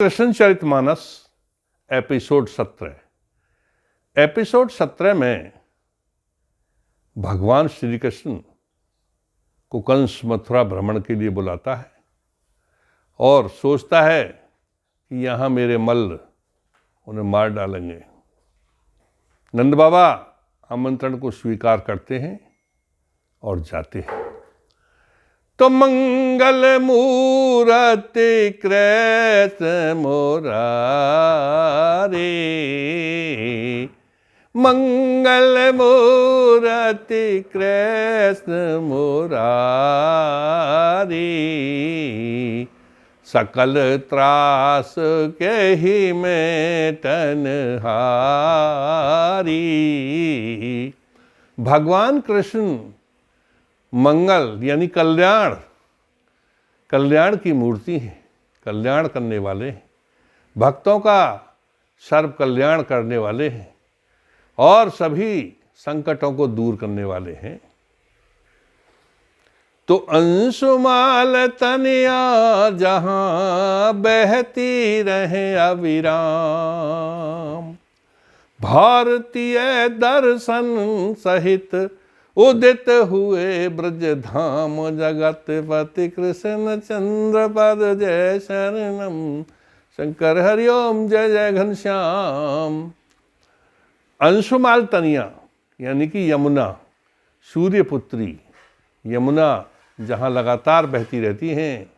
कृष्णचरितमानस episode 17 में भगवान श्री कृष्ण को कंस मथुरा भ्रमण के लिए बुलाता है और सोचता है कि यहाँ मेरे मल्ल उन्हें मार डालेंगे। नंद बाबा आमंत्रण को स्वीकार करते हैं और जाते हैं। तो मंगल मूरति कृष्ण मुरारी, मंगल मूरति कृष्ण मुरारी, सकल त्रास के ही मेटनहारी। भगवान कृष्ण मंगल यानी कल्याण की मूर्ति है, कल्याण करने वाले हैं, भक्तों का सर्व कल्याण करने वाले हैं और सभी संकटों को दूर करने वाले हैं। तो अंशुमाल तनिया जहां बहती रहे अविराम, भारतीय दर्शन सहित उदित हुए ब्रज धाम, जगत पति कृष्ण चंद्र पद जय शरणम, शंकर हरिओम जय जय घनश्याम। अंशुमाल तनिया यानी कि यमुना, सूर्यपुत्री यमुना जहाँ लगातार बहती रहती हैं,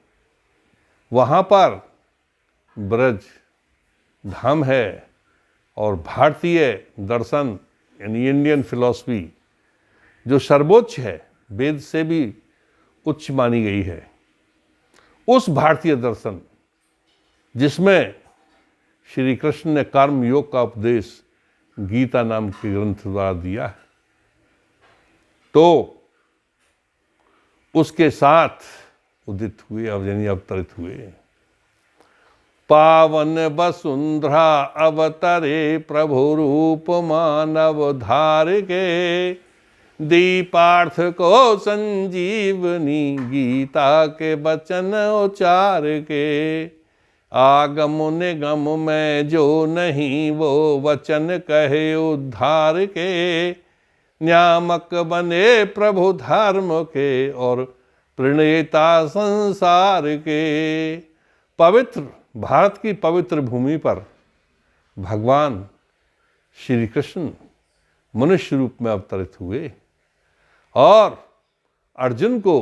वहाँ पर ब्रज धाम है और भारतीय दर्शन यानी इंडियन फिलॉसफी जो सर्वोच्च है, वेद से भी उच्च मानी गई है, उस भारतीय दर्शन जिसमें श्री कृष्ण ने कर्म योग का उपदेश गीता नाम के ग्रंथ द्वारा दिया है, तो उसके साथ उदित हुए यानी अवतरित हुए। पावन वसुंधरा अवतरे प्रभु रूप मानव धार के, दीपार्थ को संजीवनी गीता के वचन उचार के, आगम निगम में जो नहीं वो वचन कहे उद्धार के, न्यामक बने प्रभु धर्म के और प्रणेता संसार के। पवित्र भारत की पवित्र भूमि पर भगवान श्री कृष्ण मनुष्य रूप में अवतरित हुए और अर्जुन को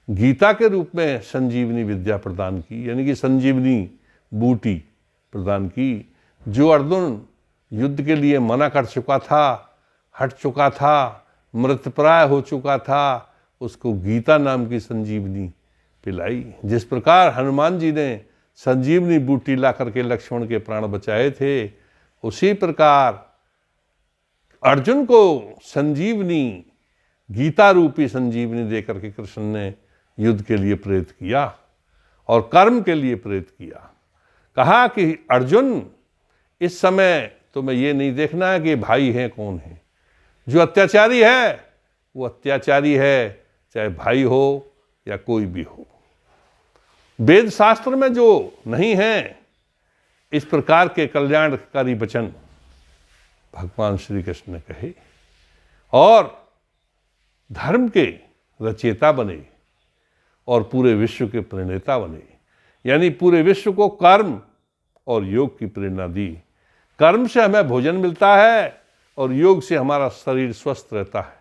गीता के रूप में संजीवनी विद्या प्रदान की, यानी कि संजीवनी बूटी प्रदान की। जो अर्जुन युद्ध के लिए मना कर चुका था, हट चुका था, मृतप्राय हो चुका था, उसको गीता नाम की संजीवनी पिलाई। जिस प्रकार हनुमान जी ने संजीवनी बूटी ला करके लक्ष्मण के प्राण बचाए थे, उसी प्रकार अर्जुन को संजीवनी गीता रूपी संजीवनी देकर के कृष्ण ने युद्ध के लिए प्रेरित किया और कर्म के लिए प्रेरित किया। कहा कि अर्जुन, इस समय तुम्हें ये नहीं देखना है कि भाई हैं कौन है। जो अत्याचारी है वो अत्याचारी है, चाहे भाई हो या कोई भी हो। वेद शास्त्र में जो नहीं है इस प्रकार के कल्याणकारी वचन भगवान श्री कृष्ण ने कहे और धर्म के रचयिता बने और पूरे विश्व के प्रणेता बने, यानी पूरे विश्व को कर्म और योग की प्रेरणा दी। कर्म से हमें भोजन मिलता है और योग से हमारा शरीर स्वस्थ रहता है,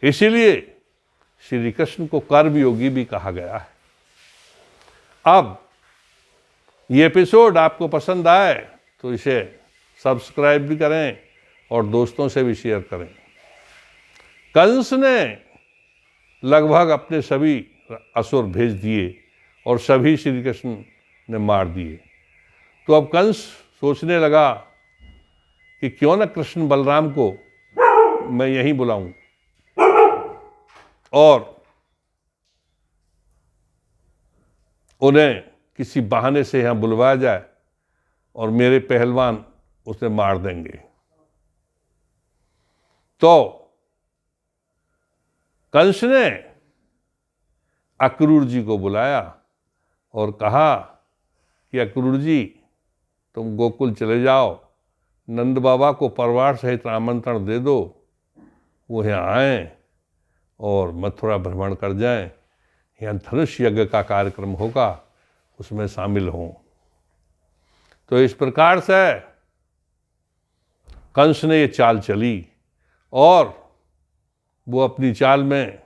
इसीलिए श्री कृष्ण को कर्म योगी भी कहा गया है। अब ये एपिसोड आपको पसंद आए तो इसे सब्सक्राइब भी करें और दोस्तों से भी शेयर करें। कंस ने लगभग अपने सभी असुर भेज दिए और सभी श्री कृष्ण ने मार दिए। तो अब कंस सोचने लगा कि क्यों न कृष्ण बलराम को मैं यहीं बुलाऊं और उन्हें किसी बहाने से यहाँ बुलवाया जाए और मेरे पहलवान उसे मार देंगे। तो कंस ने अक्रूर जी को बुलाया और कहा कि अक्रूर जी तुम गोकुल चले जाओ, नंद बाबा को परिवार सहित आमंत्रण दे दो, वो यहाँ आएँ और मथुरा भ्रमण कर जाएं, यहाँ धनुष यज्ञ का कार्यक्रम होगा, उसमें शामिल हों। तो इस प्रकार से कंस ने ये चाल चली और वो अपनी चाल में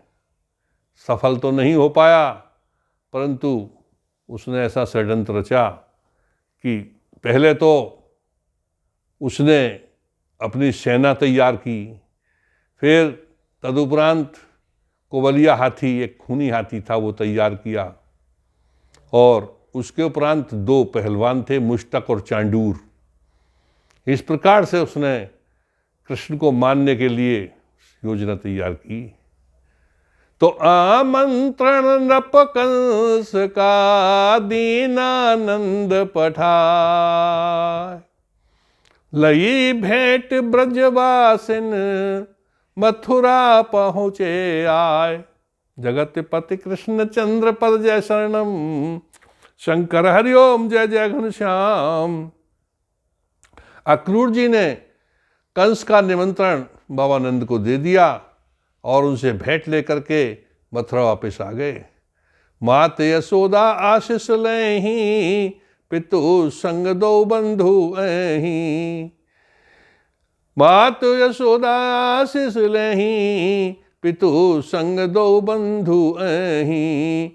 सफल तो नहीं हो पाया, परंतु उसने ऐसा षड्यंत्र रचा कि पहले तो उसने अपनी सेना तैयार की, फिर तदुपरांत कोवलिया हाथी, एक खूनी हाथी था, वो तैयार किया, और उसके उपरांत 2 पहलवान थे, मुश्तक और चांडूर। इस प्रकार से उसने कृष्ण को मानने के लिए योजना तैयार की। तो आमंत्रण नृप कंस का दीनानंद पठाय, लई भेंट ब्रजवासिन मथुरा पहुँचे आय। जगतपति कृष्ण चंद्र पद जय शरणम, शंकर हरिओम जय जय घनश्याम। अक्रूर जी ने कंस का निमंत्रण बाबा नंद को दे दिया और उनसे भेंट लेकर के मथुरा वापस आ गए। मात यशोदा आशीष लेहीं, पितु संग दो बंधु ऐहीं। मात यशोदा आशीष लेहीं, पितु संग दो बंधु ऐहीं।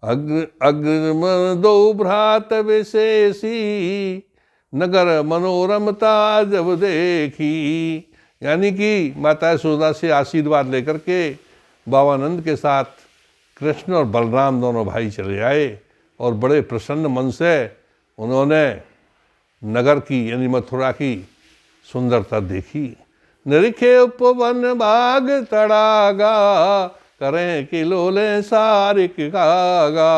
अग्र दो भ्रात विशेषी, नगर मनोरमता जब देखी। यानी कि माता यशोदा से आशीर्वाद लेकर के बाबा नंद के साथ कृष्ण और बलराम दोनों भाई चले आए और बड़े प्रसन्न मन से उन्होंने नगर की यानी मथुरा की सुंदरता देखी। निरीखे उपवन बाग तड़ागा, करें किलोले सारिक गागा।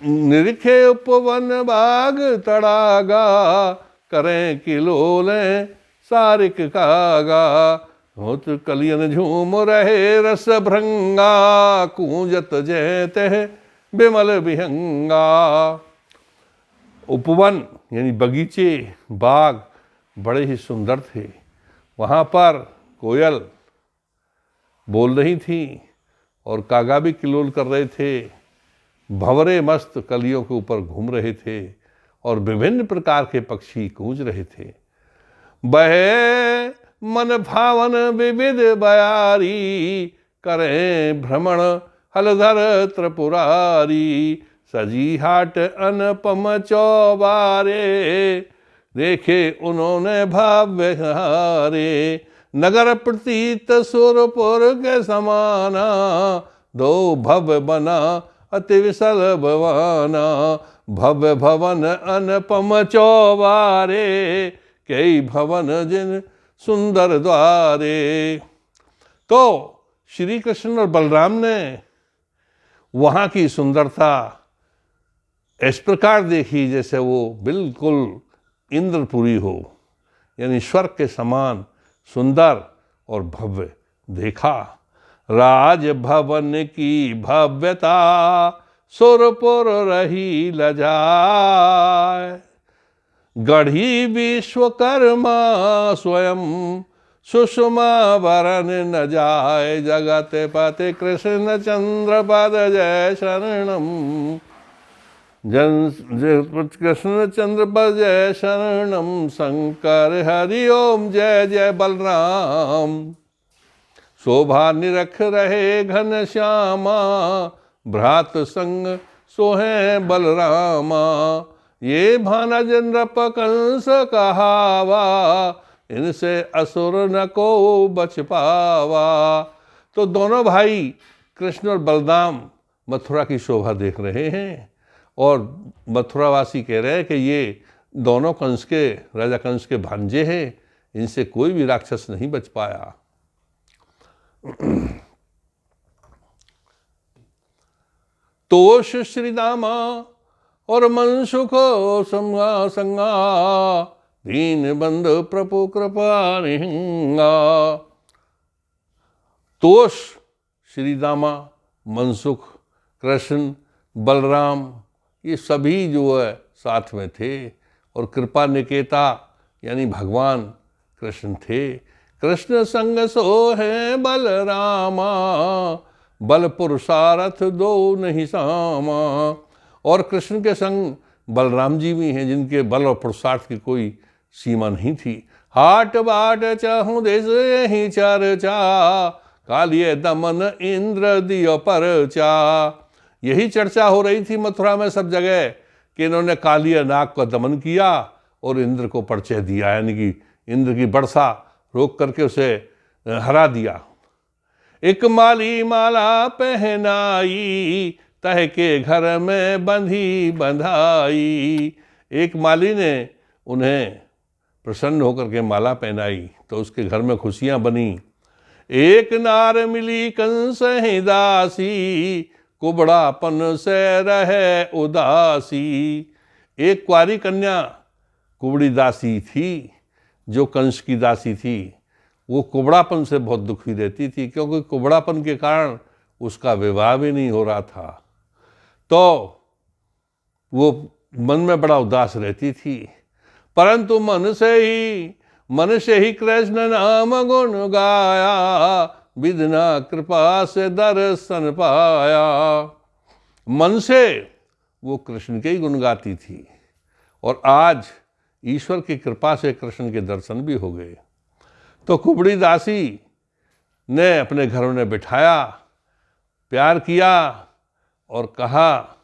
निरीखे उपवन बाग तड़ागा, करें किलोले सारिक कागा। होत कलियन झूम रहे रस भृंगा, कूंजत जयते बिमल विहंगा। उपवन यानी बगीचे, बाग बड़े ही सुंदर थे। वहाँ पर कोयल बोल रही थी और कागा भी किलोल कर रहे थे। भंवरे मस्त कलियों के ऊपर घूम रहे थे और विभिन्न प्रकार के पक्षी कूंज रहे थे। बहे मन भावन विविध बयारी, करें भ्रमण हलधर त्रिपुरारी। सजी हाट अनुपम चौबारे, देखे उन्होंने भव्य हारे। नगर प्रतीत सुरपुर के समाना, दो भव्य बना अति विशाल भवाना। भव्य भवन अनुपम चौबारे, कई भवन जिन सुंदर द्वारे। तो श्री कृष्ण और बलराम ने वहाँ की सुंदरता इस प्रकार देखी जैसे वो बिल्कुल इंद्रपुरी हो, यानी स्वर्ग के समान सुंदर और भव्य देखा। राजभवन की भव्यता, सुरपुर रही लजाए। गढ़ी विश्वकर्मा स्वयं, सुषमा वरन न जाय। जगत पति कृष्ण चंद्र पद जय शरणम, कृष्ण चंद्र पद जय शरणम। शंकर हरि ओम जय जय बलराम। शोभा निरख रहे घन श्यामा, भ्रात संग सोहे बलरामा। ये भानज नृप कंस कहावा, इनसे असुर न को बच पावा। तो दोनों भाई कृष्ण और बलराम मथुरा की शोभा देख रहे हैं और मथुरावासी कह रहे हैं कि ये दोनों कंस के, राजा कंस के भांजे हैं, इनसे कोई भी राक्षस नहीं बच पाया। तोष श्रीदामा और मनसुख संगा संगा, दीन बंध प्रभु कृपा निहंगा। तोष श्रीदामा, मनसुख, कृष्ण, बलराम, ये सभी जो है साथ में थे। और कृपा निकेता यानी भगवान कृष्ण थे। कृष्ण संग सो है बलरामा, बल पुरुषारथ दो नहीं सामा। और कृष्ण के संग बलराम जी भी हैं, जिनके बल और पुरुषार्थ की कोई सीमा नहीं थी। हाट बाट चाहूँ देश यही चर्चा, कालिए दमन इंद्र दियो परचा। यही चर्चा हो रही थी मथुरा में सब जगह कि इन्होंने कालिया नाग का दमन किया और इंद्र को परिचय दिया, यानी कि इंद्र की वर्षा रोक करके उसे हरा दिया। एक माली माला पहनाई, तह के घर में बंधी बंधाई। एक माली ने उन्हें प्रसन्न होकर के माला पहनाई तो उसके घर में खुशियां बनी। एक नार मिली कंस ही दासी, कुबड़ापन से रहे उदासी। एक कुंवारी कन्या कुबड़ी दासी थी, जो कंस की दासी थी। वो कुबड़ापन से बहुत दुखी रहती थी, क्योंकि कुबड़ापन के कारण उसका विवाह भी नहीं हो रहा था। तो वो मन में बड़ा उदास रहती थी। परंतु मन से ही कृष्ण नाम गुण गाया, विधना कृपा से दर्शन पाया। मन से वो कृष्ण के ही गुण गाती थी और आज ईश्वर की कृपा से कृष्ण के दर्शन भी हो गए। तो कुबड़ी दासी ने अपने घरों में बिठाया, प्यार किया और कहा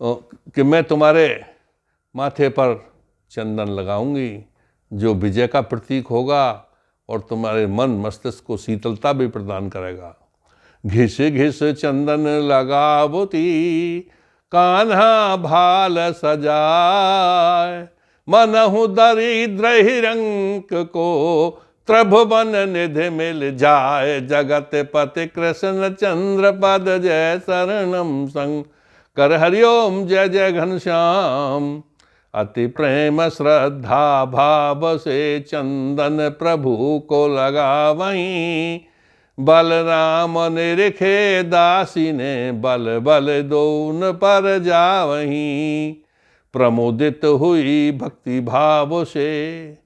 कि मैं तुम्हारे माथे पर चंदन लगाऊंगी, जो विजय का प्रतीक होगा और तुम्हारे मन मस्तिष्क को शीतलता भी प्रदान करेगा। घिस घिस चंदन लगावती, कान्हा भाल सजाए। मनहु दरिद्र हिरंक को, त्रिभुवन निधि मिल जाए। जगत पति कृष्ण चंद्र पद जय शरणम संग, कर हरिओम जय जय घनश्याम। अति प्रेम श्रद्धा भाव से चंदन प्रभु को लगा वहीं, बलराम निरखे दासी ने बल बल दोन पर जा वहीं। प्रमोदित हुई भक्ति भाव से,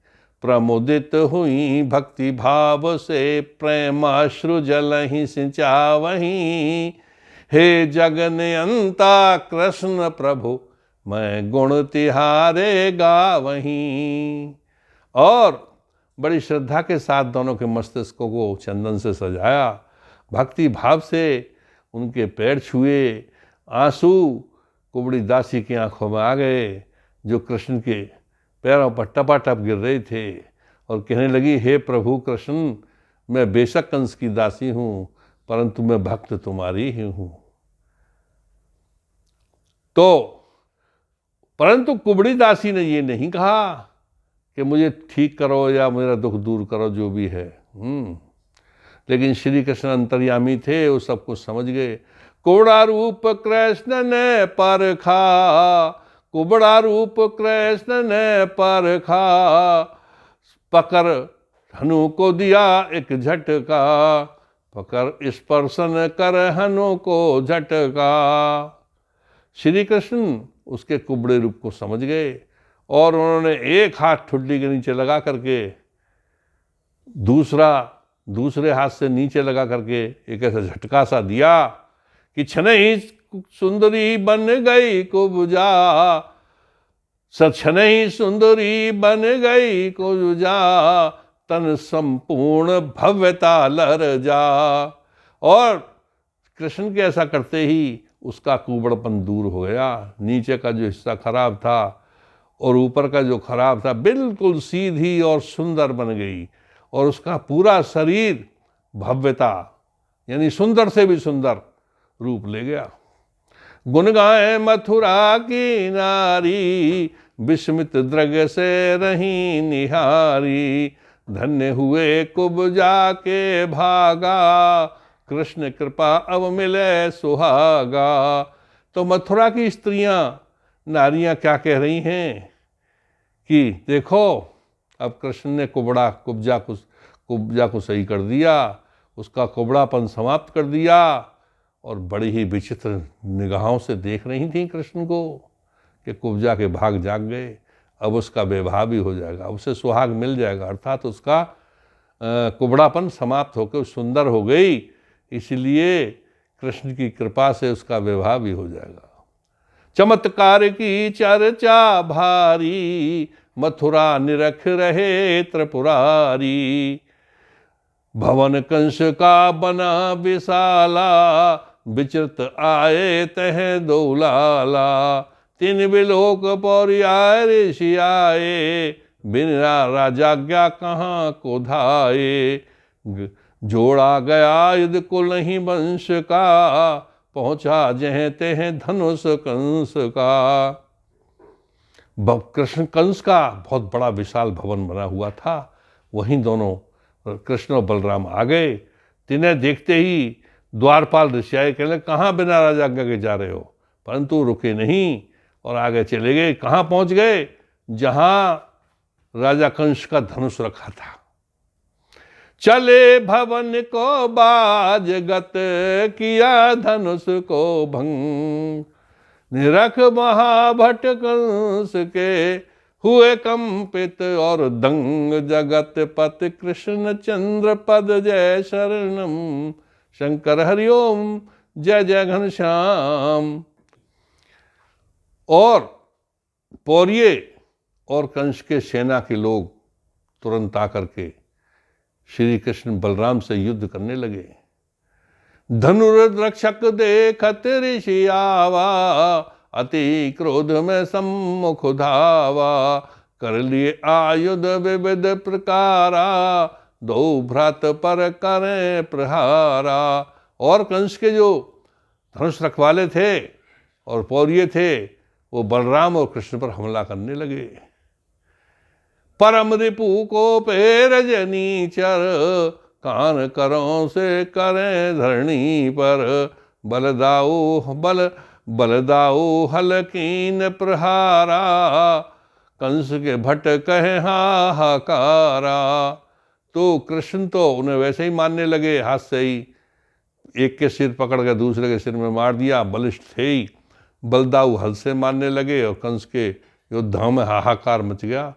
प्रमोदित हुई भक्ति भाव से, प्रेमाश्रु जल ही सिंचा वहीं। हे जगन्यंता कृष्ण प्रभु, मैं गुण तिहारे गावहीं। और बड़ी श्रद्धा के साथ दोनों के मस्तिष्कों को चंदन से सजाया, भक्ति भाव से उनके पैर छुए। आंसू कुबड़ी दासी की आंखों में आ गए, जो कृष्ण के पैरों पर टपाटप गिर रहे थे, और कहने लगी, हे प्रभु कृष्ण, मैं बेशक कंस की दासी हूँ, परंतु मैं भक्त तुम्हारी ही हूँ। तो परंतु कुबड़ी दासी ने ये नहीं कहा कि मुझे ठीक करो या मेरा दुख दूर करो, जो भी है। लेकिन श्री कृष्ण अंतर्यामी थे, वो सब कुछ समझ गए। कुबड़ा रूप कृष्ण ने परखा, कुबड़ा रूप कृष्ण ने परखा, पकड़ हनु को दिया एक झटका, पकड़ स्पर्शन कर हनु को झटका। श्री कृष्ण उसके कुबड़े रूप को समझ गए और उन्होंने एक हाथ ठुड्डी के नीचे लगा करके दूसरे हाथ से नीचे लगा करके एक ऐसा झटका सा दिया कि छने ही सुंदरी बन गई कुब्जा, छने ही सुंदरी बन गई कुब्जा, तन संपूर्ण भव्यता लहर जा। और कृष्ण के ऐसा करते ही उसका कुबड़पन दूर हो गया। नीचे का जो हिस्सा खराब था और ऊपर का जो खराब था, बिल्कुल सीधी और सुंदर बन गई, और उसका पूरा शरीर भव्यता यानी सुंदर से भी सुंदर रूप ले गया। गुण गाए मथुरा की नारी, विस्मित दृग से रही निहारी, धन्य हुए कुब्जा के भागा, कृष्ण कृपा अब मिले सुहागा। तो मथुरा की स्त्रियां, नारियां क्या कह रही हैं कि देखो, अब कृष्ण ने कुब्जा को सही कर दिया, उसका कुबड़ापन समाप्त कर दिया, और बड़ी ही विचित्र निगाहों से देख रही थी कृष्ण को कि कुब्जा के भाग जाग गए, अब उसका विवाह भी हो जाएगा, अब उसे सुहाग मिल जाएगा, अर्थात उसका कुबड़ापन समाप्त होकर सुंदर हो गई, इसलिए कृष्ण की कृपा से उसका विवाह भी हो जाएगा। चमत्कार की चर्चा भारी, मथुरा निरख रहे त्रिपुरारी। भवन कंस का बना विशाला, विचरत आए तह दो लाला। तीन विलोक पौरी आए ऋषि आए, बिना राजाज्ञा कहाँ को धाये। जोड़ा गया युद्ध कुल नहीं वंश का, पहुंचा जह तह धनुष कंस का। कृष्ण कंस का बहुत बड़ा विशाल भवन बना हुआ था, वहीं दोनों कृष्ण और बलराम आ गए। तिन्हें देखते ही द्वारपाल ऋषि आए, कहने कहाँ बिना राजाज्ञा के जा रहे हो, परंतु रुके नहीं और आगे चले गए। कहाँ पहुंच गए, जहां राजा कंस का धनुष रखा था। चले भवन को बाजगत, किया धनुष को भंग। निरख महाभट कंस के, हुए कंपित और दंग। जगत पति कृष्ण चंद्र पद जय शरणम, शंकर हरिओम जय जय घनश्याम। और पौर्ये और कंस के सेना के लोग तुरंत आकर के श्री कृष्ण बलराम से युद्ध करने लगे। धनुर्रक्षक देखत ऋषि आवा, अति क्रोध में सम्मुख धावा। कर लिए आयुध विविध प्रकारा, दो भ्रात पर करें प्रहारा। और कंस के जो धनुष रखवाले थे और पौर्ये थे, वो बलराम और कृष्ण पर हमला करने लगे। परम रिपु को पैर जनीचर, कान करों से करें धरणी पर। बलदाऊ हलकीन प्रहारा, कंस के भट कहे हाहाकारा। तो कृष्ण तो उन्हें वैसे ही मारने लगे, हाथ से ही एक के सिर पकड़ कर दूसरे के सिर में मार दिया, बलिष्ठ थे ही। बलदाऊ हल से मारने लगे और कंस के योद्धाओं में हाहाकार मच गया।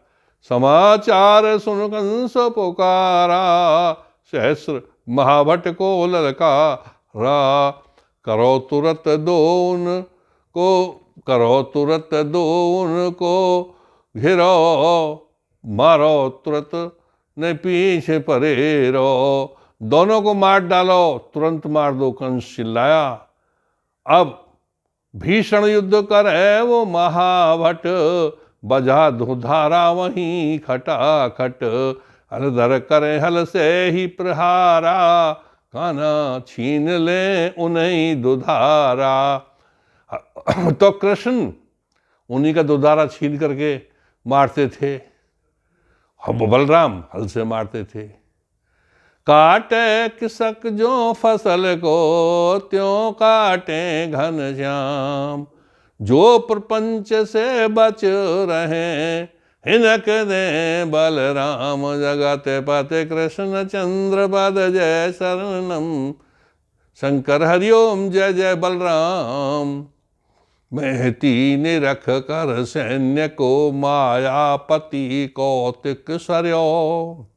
समाचार सुन कंस पुकारा, सहस्र महाभट को ललकारा। करो तुरत दोन को घिरो, मारो तुरत न पीछे परेरो। दोनों को मार डालो, तुरंत मार दो, कंस चिल्लाया। अब भीषण युद्ध करे वो महाभट, बजा धुधारा वहीं खटाखट। हलधर करे हल से ही प्रहारा, काना छीन ले उन्हीं दुधारा। तो कृष्ण उन्हीं का दुधारा छीन करके मारते थे, बलराम हल से मारते थे। काटे किसक जो फसल को, त्यों काटे घनश्याम। जो प्रपंच से बच रहे, हिनक दे बलराम। जगत पते कृष्ण चंद्र पद जय शरणम, शंकर हरिओम जय जय बलराम। महती निरख कर सैन्य को, मायापति कौतिक सर्यो।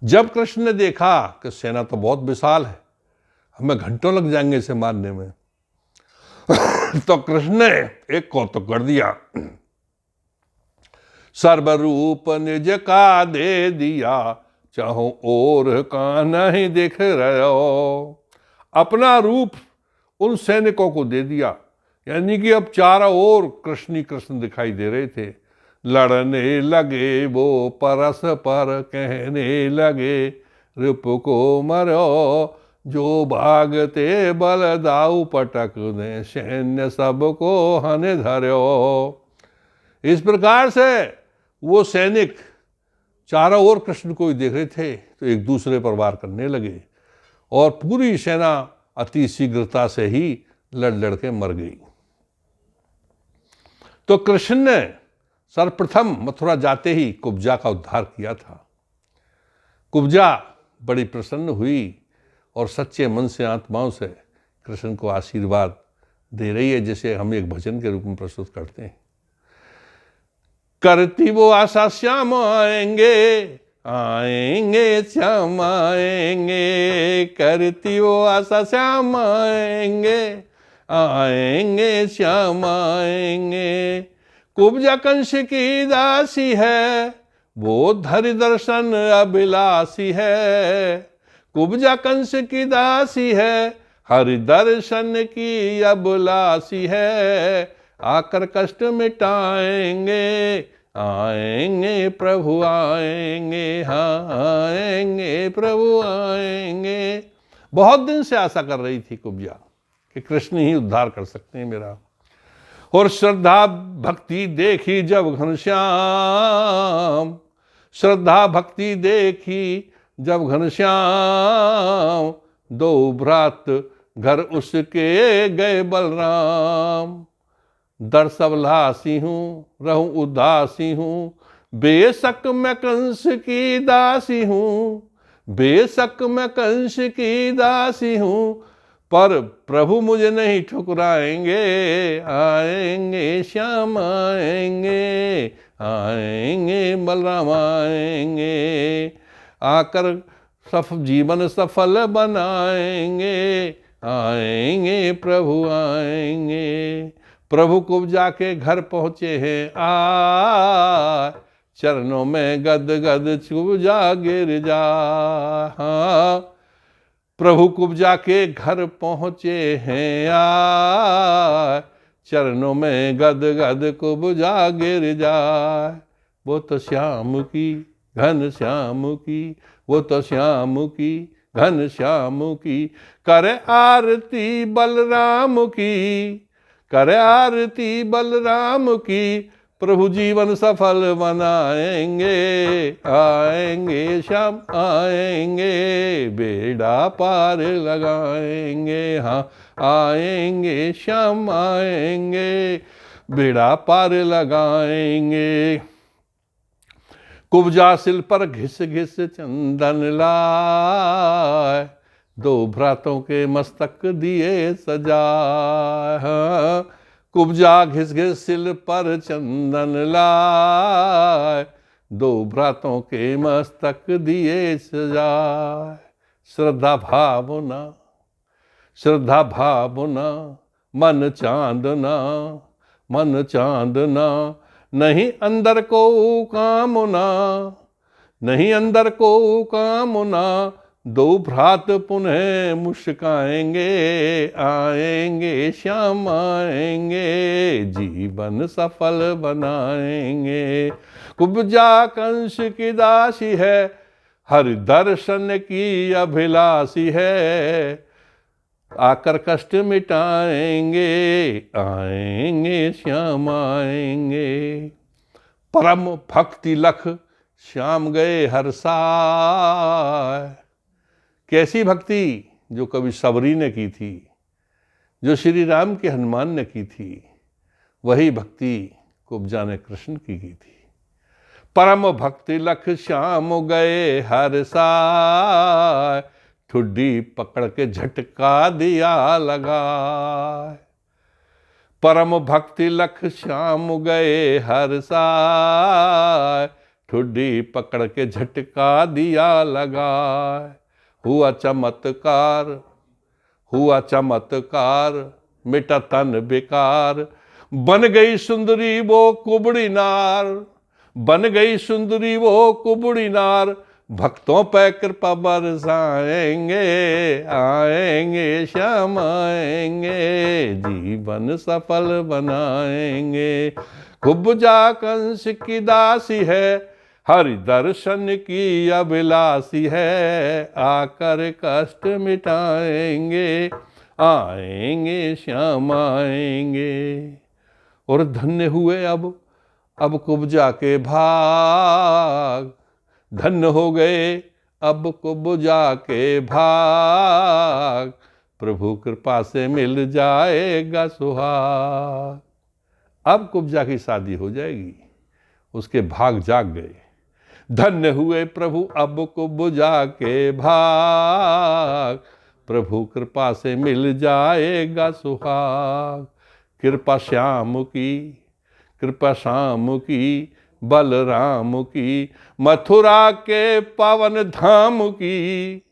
जब कृष्ण ने देखा कि सेना तो बहुत विशाल है, हमें घंटों लग जाएंगे इसे मारने में, तो कृष्ण ने एक कौतुक कर दिया। सर्वरूप निज का दे दिया, चाहो और का नहीं देख रहो। अपना रूप उन सैनिकों को दे दिया, यानी कि अब चारों ओर कृष्ण ही कृष्ण दिखाई दे रहे थे। लड़ने लगे वो परस्पर, कहने लगे रूप को मरो। जो भागते बलदाऊ पटक ने, सैन्य सबको हने धर्यो। इस प्रकार से वो सैनिक चारों ओर कृष्ण को ही देख रहे थे, तो एक दूसरे पर वार करने लगे और पूरी सेना अति शीघ्रता से ही लड़ के मर गई। तो कृष्ण ने सर्वप्रथम मथुरा जाते ही कुब्जा का उद्धार किया था। कुब्जा बड़ी प्रसन्न हुई और सच्चे मन से, आत्माओं से कृष्ण को आशीर्वाद दे रही है, जैसे हम एक भजन के रूप में प्रस्तुत करते हैं। करती वो आशा श्याम आएंगे, आएंगे श्याम आएंगे, करती वो आशा श्याम आएंगे, आएंगे श्याम आएंगे। कुब्जा कंस की दासी है, वो धरि दर्शन अभिलाषी है। कुब्जा कंस की दासी है, हरि दर्शन की अभिलाषी है। आकर कष्ट मिटाएंगे, आएंगे प्रभु आएंगे, हाँ आएंगे प्रभु आएंगे। बहुत दिन से आशा कर रही थी कुब्जा कि कृष्ण ही उद्धार कर सकते हैं मेरा। और श्रद्धा भक्ति देखी जब घनश्याम, श्रद्धा भक्ति देखी जब घनश्याम, दो भ्रात घर उसके गए बलराम। दर्श अभिलाषी हूँ, रहूं उदासी हूँ, बेशक मैं कंस की दासी हूँ, बेशक मैं कंस की दासी हूँ, पर प्रभु मुझे नहीं ठुकराएंगे। आएंगे श्याम आएंगे, आएंगे बलराम आएंगे, आकर जीवन सफल बनाएंगे, आएंगे प्रभु आएंगे। प्रभु कुब्जा के घर पहुँचे हैं आ, चरणों में गद गद कुब्जा गिर जा। हाँ, प्रभु कुब्जा के घर पहुँचे हैं आ, चरणों में गद गद कुब्जा गिर जाए। वो तो श्याम की घन श्याम की, वो तो श्याम की घन श्याम की, करे आरती बलराम की, करे आरती बलराम की। प्रभु जीवन सफल बनाएंगे, आएंगे श्याम आएंगे, बेड़ा पार लगाएंगे, हाँ आएंगे श्याम आएंगे, बेड़ा पार लगाएंगे। कुब्जा सिल पर घिस घिस चंदन लाए, दो भ्रातों के मस्तक दिए सजाए। हाँ, कुब्जा घिस घिस सिल पर चंदन लाए, दो भ्रातों के मस्तक दिए सजाए। श्रद्धा भावना, श्रद्धा भावना, मन चांदना, मन चांदना, नहीं अंदर को कामना, नहीं अंदर को कामना। दो भ्रात पुनः मुस्काएंगे, आएंगे श्याम आएंगे, जीवन सफल बनाएंगे। कुब्जा कंस की दासी है, हरि दर्शन की अभिलाषी है, आकर कष्ट मिटाएंगे, आएंगे श्याम आएंगे। परम भक्ति लख श्याम गए हर्षाए। कैसी भक्ति जो कभी सबरी ने की थी, जो श्री राम के हनुमान ने की थी, वही भक्ति कुब्जा ने कृष्ण की थी। परम भक्ति लख श्याम गए हर्षाए, ठुड्डी पकड़ के झटका दिया लगा। परम भक्ति लख श्याम गए हर्षाए, ठुड्डी पकड़ के झटका दिया लगा। हुआ चमत्कार, हुआ चमत्कार, मिटा तन बेकार, बन गई सुंदरी वो कुबड़ी नार, बन गई सुंदरी वो कुबड़ी नार। भक्तों पे कृपा बरसाएंगे, आएंगे श्याम आएंगे, जीवन सफल बनाएंगे। कुब्जा कंस की दासी है, हरि दर्शन की अभिलाषी है, आकर कष्ट मिटाएंगे, आएंगे श्याम आएंगे। और धन्य हुए अब कुब्जा के भाग, धन्य हो गए अब कुब्जा के भाग, प्रभु कृपा से मिल जाएगा सुहाग। अब कुब्जा की शादी हो जाएगी, उसके भाग जाग गए। धन्य हुए प्रभु अब कुब्जा के भाग, प्रभु कृपा से मिल जाएगा सुहाग। कृपा श्याम की, कृपा श्याम की, बलराम की, मथुरा के पावन धाम की,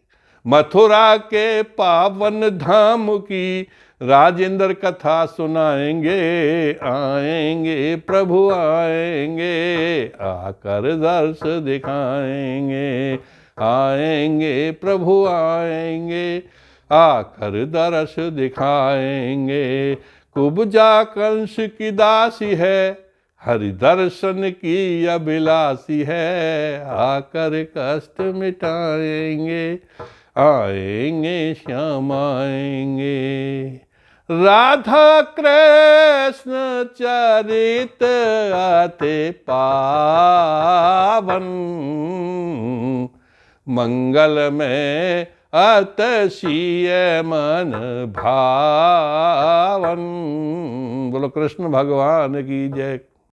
मथुरा के पावन धाम की, राजेंद्र कथा सुनाएंगे, आएंगे प्रभु आएंगे, आकर दर्श दिखाएंगे, आएंगे प्रभु आएंगे, आकर दर्श दिखाएंगे। कुब्जा कंस की दासी है, हरि दर्शन की अभिलाषी है, आकर कष्ट मिटाएंगे, आएंगे श्याम आएंगे। राधा कृष्ण चरित आते पावन, मंगल में अतसीय मन भावन। बोलो कृष्ण भगवान की जय।